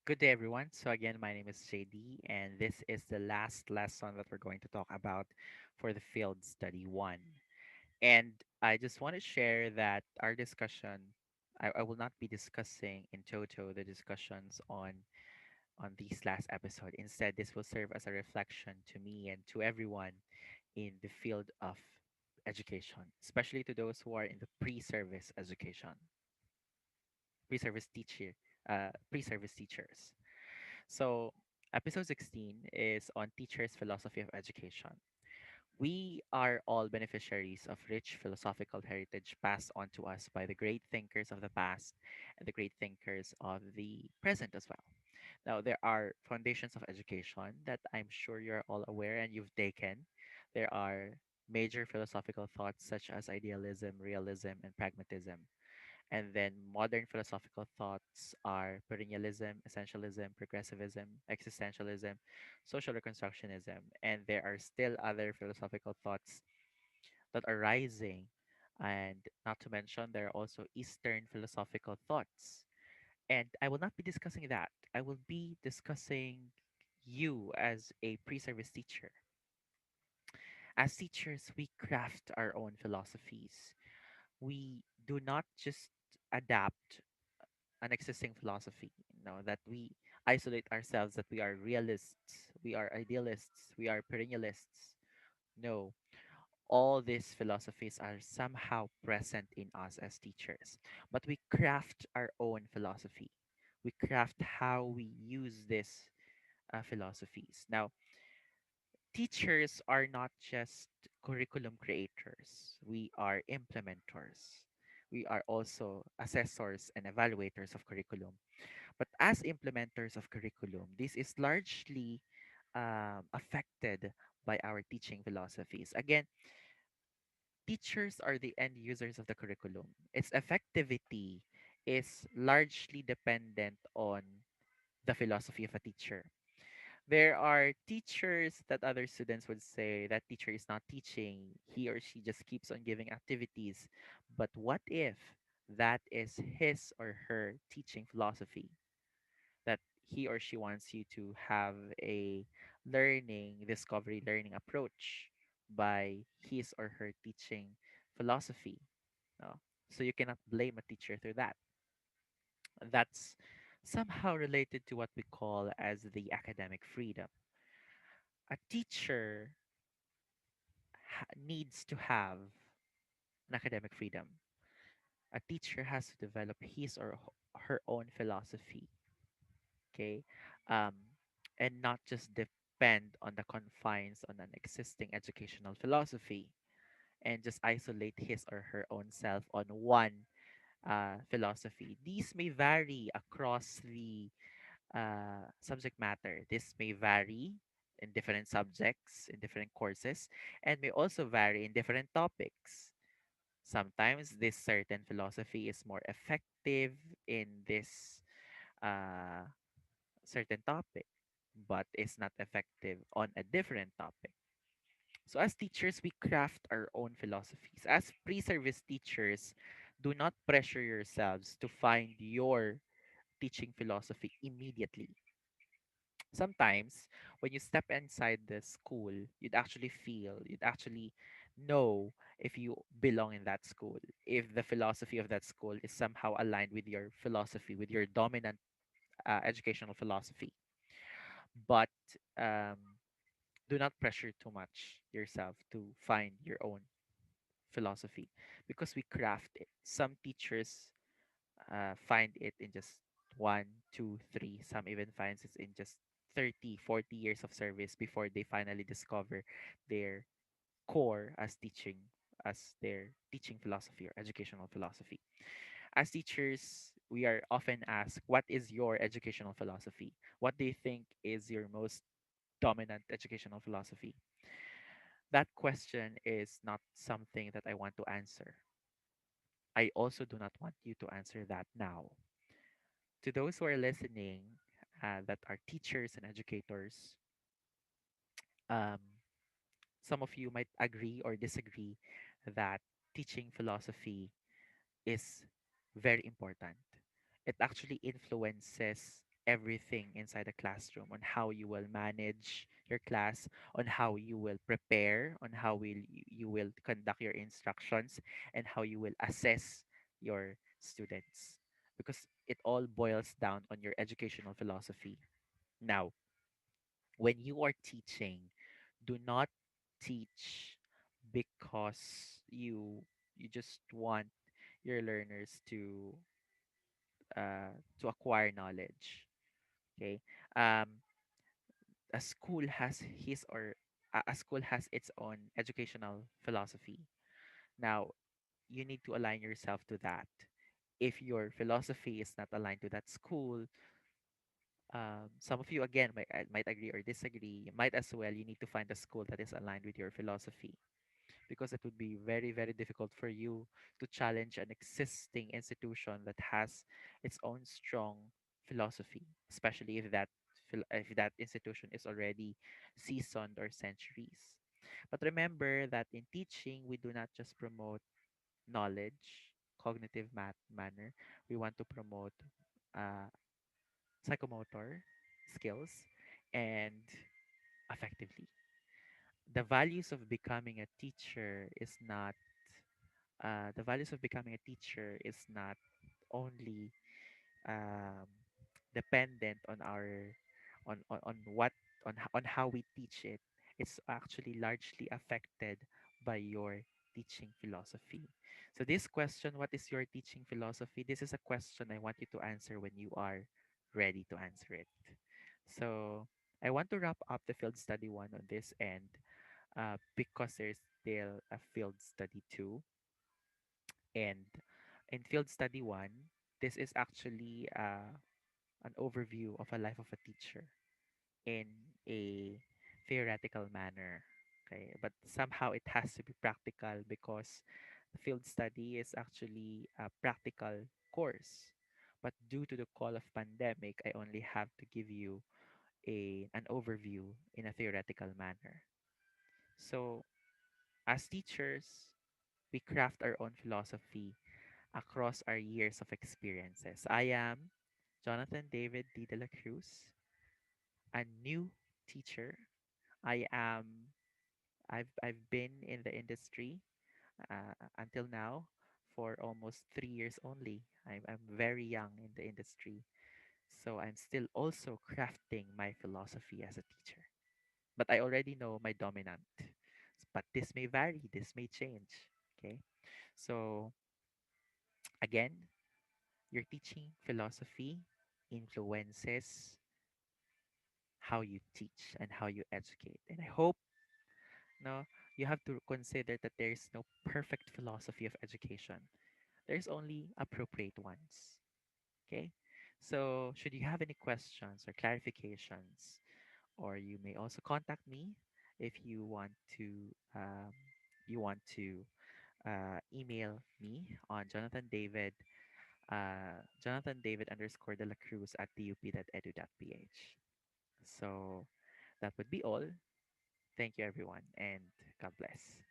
Good day, everyone. So, again, my name is JD, and this is the last lesson that we're going to talk about for the field study one. And I just want to share that our discussion, I will not be discussing in toto the discussions on these last episode. Instead, this will serve as a reflection to me and to everyone in the field of education, especially to those who are in the pre-service education, pre-service teacher, pre-service teachers. So, episode 16 is on teachers' philosophy of education. We are all beneficiaries of rich philosophical heritage passed on to us by the great thinkers of the past and the great thinkers of the present as well. Now, there are foundations of education that I'm sure you're all aware and you've taken. There are major philosophical thoughts such as idealism, realism, and pragmatism. And then modern philosophical thoughts are perennialism, essentialism, progressivism, existentialism, social reconstructionism. And there are still other philosophical thoughts that are rising. And not to mention, there are also Eastern philosophical thoughts. And I will not be discussing that. I will be discussing you as a pre service teacher. As teachers, we craft our own philosophies. We do not just adapt an existing philosophy, that we isolate ourselves, that we are realists, we are idealists, we are perennialists. No, all these philosophies are somehow present in us as teachers, but we craft our own philosophy. We craft how we use these philosophies. Now, teachers are not just curriculum creators, we are implementors. We are also assessors and evaluators of curriculum. But as implementers of curriculum, this is largely affected by our teaching philosophies. Again, teachers are the end users of the curriculum. Its effectivity is largely dependent on the philosophy of a teacher. There are teachers that other students would say that teacher is not teaching, he or she just keeps on giving activities. But what if that is his or her teaching philosophy? That he or she wants you to have a discovery learning approach by his or her teaching philosophy. No? So you cannot blame a teacher through that. That's somehow related to what we call as the academic freedom. A teacher needs to have an academic freedom. A teacher has to develop his or her own philosophy, okay? Um, and not just depend on the confines on an existing educational philosophy and just isolate his or her own self on one philosophy. These may vary across the subject matter. This may vary in different subjects, in different courses, and may also vary in different topics. Sometimes this certain philosophy is more effective in this uh, certain topic, but is not effective on a different topic. So, as teachers, we craft our own philosophies. As pre service teachers, do not pressure yourselves to find your teaching philosophy immediately. Sometimes, when you step inside the school, you'd actually know if you belong in that school, if the philosophy of that school is somehow aligned with your philosophy, with your dominant educational philosophy. But um, do not pressure too much yourself to find your own philosophy because we craft it. Some teachers find it in just one, two, three. Some even finds it in just 30, 40 years of service before they finally discover their core as teaching, as their teaching philosophy or educational philosophy. As teachers, we are often asked, what is your educational philosophy? What do you think is your most dominant educational philosophy? That question is not something that I want to answer. I also do not want you to answer that now. To those who are listening, that are teachers and educators, um, some of you might agree or disagree that teaching philosophy is very important. It actually influences. everything inside the classroom, on how you will manage your class, on how you will prepare, on how you will conduct your instructions, and how you will assess your students. Because it all boils down on your educational philosophy. Now, when you are teaching, do not teach because you just want your learners to acquire knowledge. Okay. um a school has his or a school has its own educational philosophy. Now, you need to align yourself to that. If your philosophy is not aligned to that school, some of you again might agree or disagree. Might as well you need to find a school that is aligned with your philosophy, because it would be very, very difficult for you to challenge an existing institution that has its own strong philosophy, especially if that institution is already seasoned or centuries. But remember that in teaching, we do not just promote knowledge, cognitive manner. We want to promote uh, psychomotor skills and effectively. The values of becoming a teacher is not the values of becoming a teacher is not only um, dependent on our on what on how we teach it. It's actually largely affected by your teaching philosophy. So this question, what is your teaching philosophy, this is a question I want you to answer when you are ready to answer it. So I want to wrap up the field study one on this end, because there's still a field study two. And in field study one, this is actually an overview of a life of a teacher in a theoretical manner. Okay, but somehow it has to be practical because the field study is actually a practical course. But due to the call of pandemic, I only have to give you an overview in a theoretical manner. So, as teachers, we craft our own philosophy across our years of experiences. I am Jonathan David D. De La Cruz, a new teacher. I am I've been in the industry until now for almost 3 years only. I'm very young in the industry, so I'm still also crafting my philosophy as a teacher. But I already know my dominant. But this may vary, this may change. Okay, so again, your teaching philosophy influences how you teach and how you educate. And I hope no you have to consider that there is no perfect philosophy of education. There's only appropriate ones. Okay? So should you have any questions or clarifications, or you may also contact me if you want to email me on Jonathan David underscore De La Cruz at dup.edu.ph. So that would be all. Thank you, everyone, and God bless.